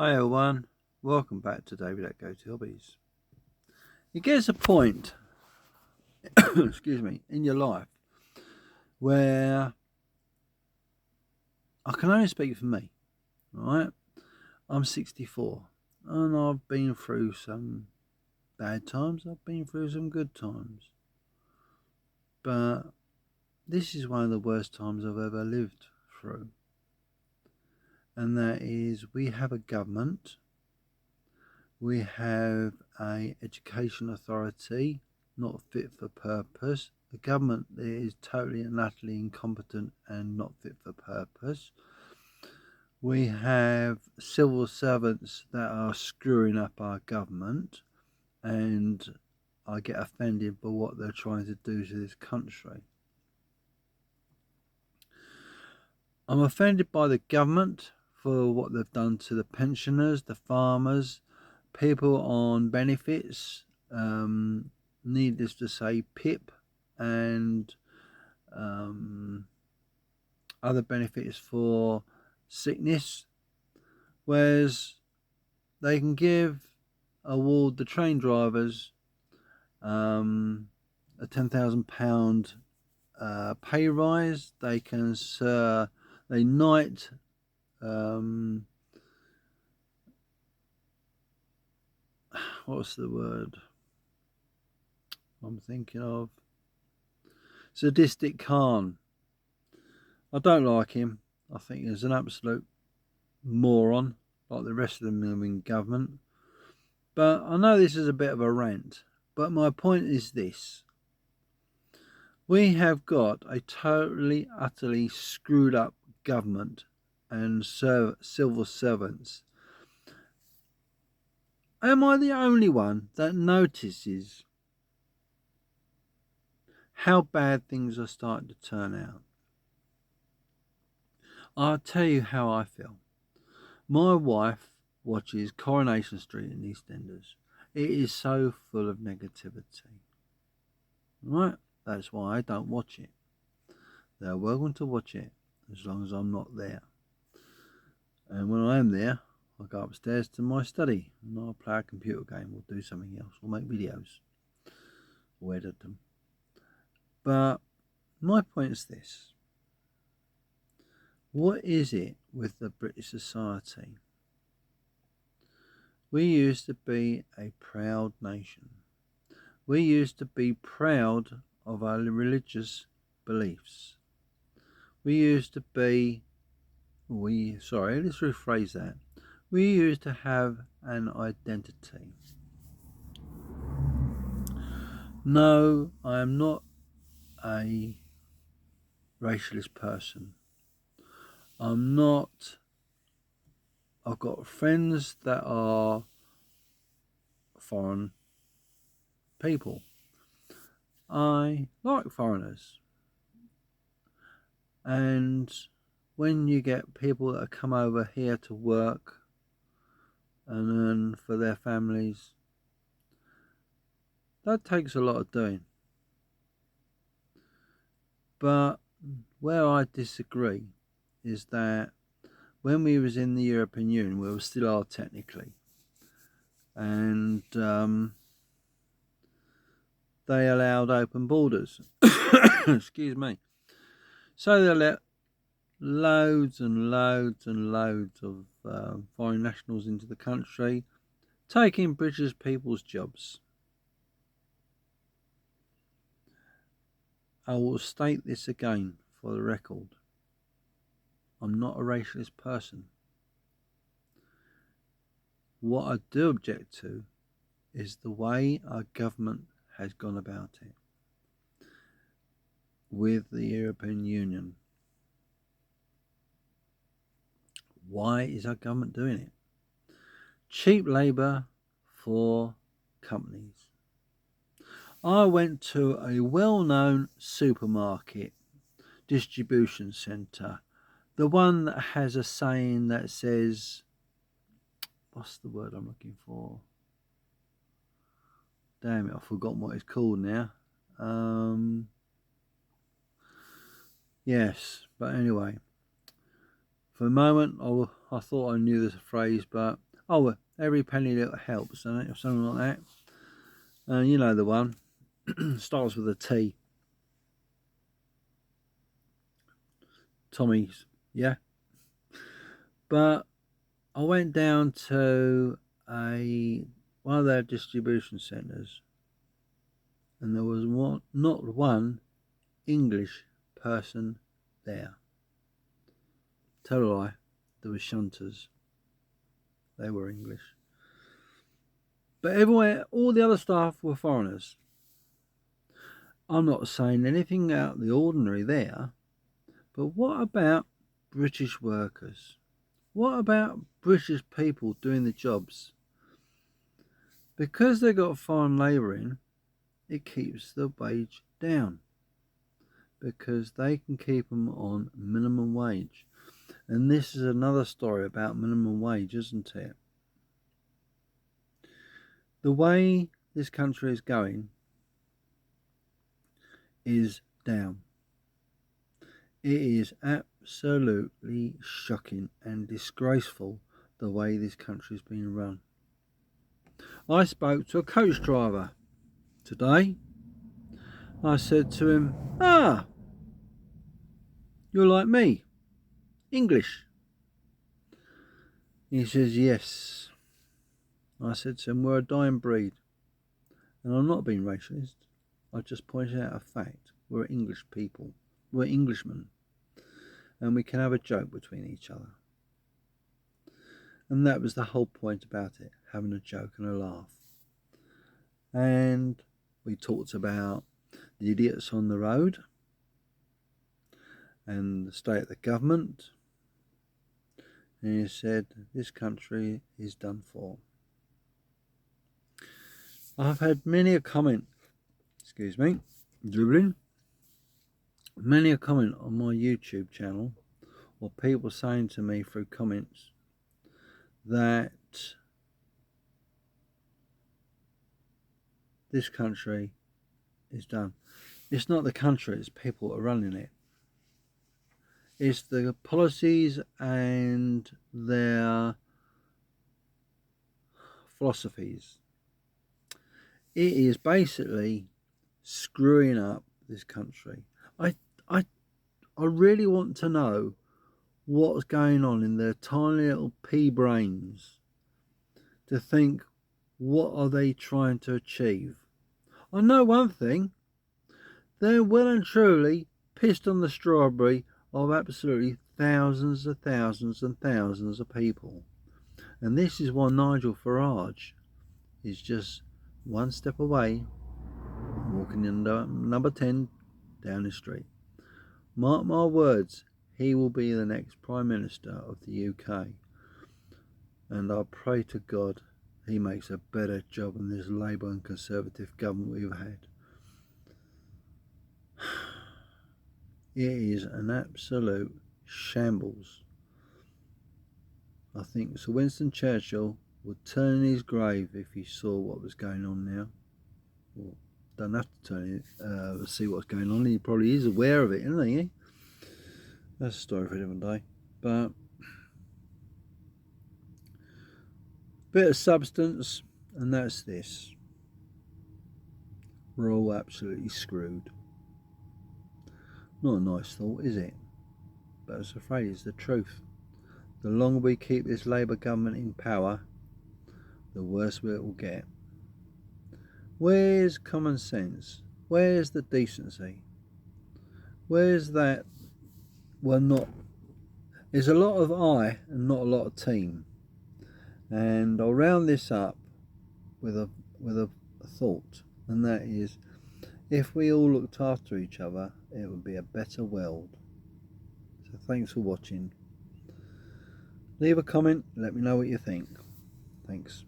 Hi everyone, welcome back to David at Go To Hobbies. It gets a point, excuse me, in your life where I can only speak for me, right? I'm 64 and I've been through some bad times, I've been through some good times. But this is one of the worst times I've ever lived through. And that is we have a government, we have a education authority not fit for purpose, the government is totally and utterly incompetent and not fit for purpose. We have civil servants that are screwing up our government, and I get offended by what they're trying to do to this country. I'm offended by the government for what they've done to the pensioners, the farmers, people on benefits, needless to say, PIP and other benefits for sickness, whereas they can award the train drivers a £10,000 pay rise. They can they knight what's the word I'm thinking of? Sadistic Khan. I don't like him. I think he's an absolute moron, like the rest of them in government. But I know this is a bit of a rant, but my point is this. We have got a totally, utterly screwed up government and civil servants. Am I the only one that notices how bad things are starting to turn out? I'll tell you how I feel. My wife watches Coronation Street in EastEnders. It is so full of negativity. Right? That's why I don't watch it. They're welcome to watch it as long as I'm not there. And when I am there, I go upstairs to my study and I'll play a computer game or do something else or make videos or edit them. But my point is this. What is it with the British society? We used to be a proud nation. We used to be proud of our religious beliefs. We used to be, let's rephrase that. We used to have an identity. No, I am not a racialist person. I've got friends that are foreign people. I like foreigners. And when you get people that come over here to work and earn for their families, that takes a lot of doing. But where I disagree is that when we was in the European Union, we still are technically, and they allowed open borders. Excuse me. So they let loads and loads and loads of foreign nationals into the country, taking British people's jobs. I will state this again for the record. I'm not a racialist person. What I do object to is the way our government has gone about it with the European Union. Why is our government doing it? Cheap labour for companies. I went to a well-known supermarket distribution centre, the one that has a saying that says, what's the word I'm looking for? Damn it, I've forgotten what it's called now. Yes, but anyway, for a moment I thought I knew this phrase, but Oh, every penny that helps, doesn't it? Or something like that. You know the one. Starts with a T. Tommy's, yeah. But I went down to one of their distribution centres, and there was not one English person there. Tell a lie, there were shunters. They were English. But everywhere, all the other staff were foreigners. I'm not saying anything out of the ordinary there, but what about British workers? What about British people doing the jobs? Because they got foreign labour in, it keeps the wage down. Because they can keep them on minimum wage. And this is another story about minimum wage, isn't it? The way this country is going is down. It is absolutely shocking and disgraceful the way this country's been run. I spoke to a coach driver today. I said to him, you're like me, English. He says, yes. I said to him, we're a dying breed. And I'm not being racist. I just pointed out a fact. We're English people. We're Englishmen. And we can have a joke between each other. And that was the whole point about it, having a joke and a laugh. And we talked about the idiots on the road and the state of the government. And he said, this country is done for. I've had many a comment, many a comment on my YouTube channel, or people saying to me through comments that this country is done. It's not the country, it's people that are running it. It's the policies and their philosophies. It is basically screwing up this country. I really want to know what's going on in their tiny little pea brains to think, what are they trying to achieve? I know one thing. They're well and truly pissed on the strawberry of absolutely thousands and thousands and thousands of people. And this is why Nigel Farage is just one step away, walking in number 10 down the street. Mark my words, he will be the next Prime Minister of the UK. And I pray to God he makes a better job than this Labour and Conservative government we've had. It is an absolute shambles. I think Sir Winston Churchill would turn in his grave if he saw what was going on now. Well, don't have to turn it, see what's going on. He probably is aware of it, isn't he? That's a story for a different day. But bit of substance, and that's this. We're all absolutely screwed. Not a nice thought, is it? But I was afraid it's the truth. The longer we keep this Labour government in power, the worse it will get. Where's common sense? Where's the decency? Where's that? Well, not. There's a lot of I and not a lot of team. And I'll round this up with a thought, and that is, if we all looked after each other, it would be a better world. So thanks for watching. Leave a comment, let me know what you think. Thanks.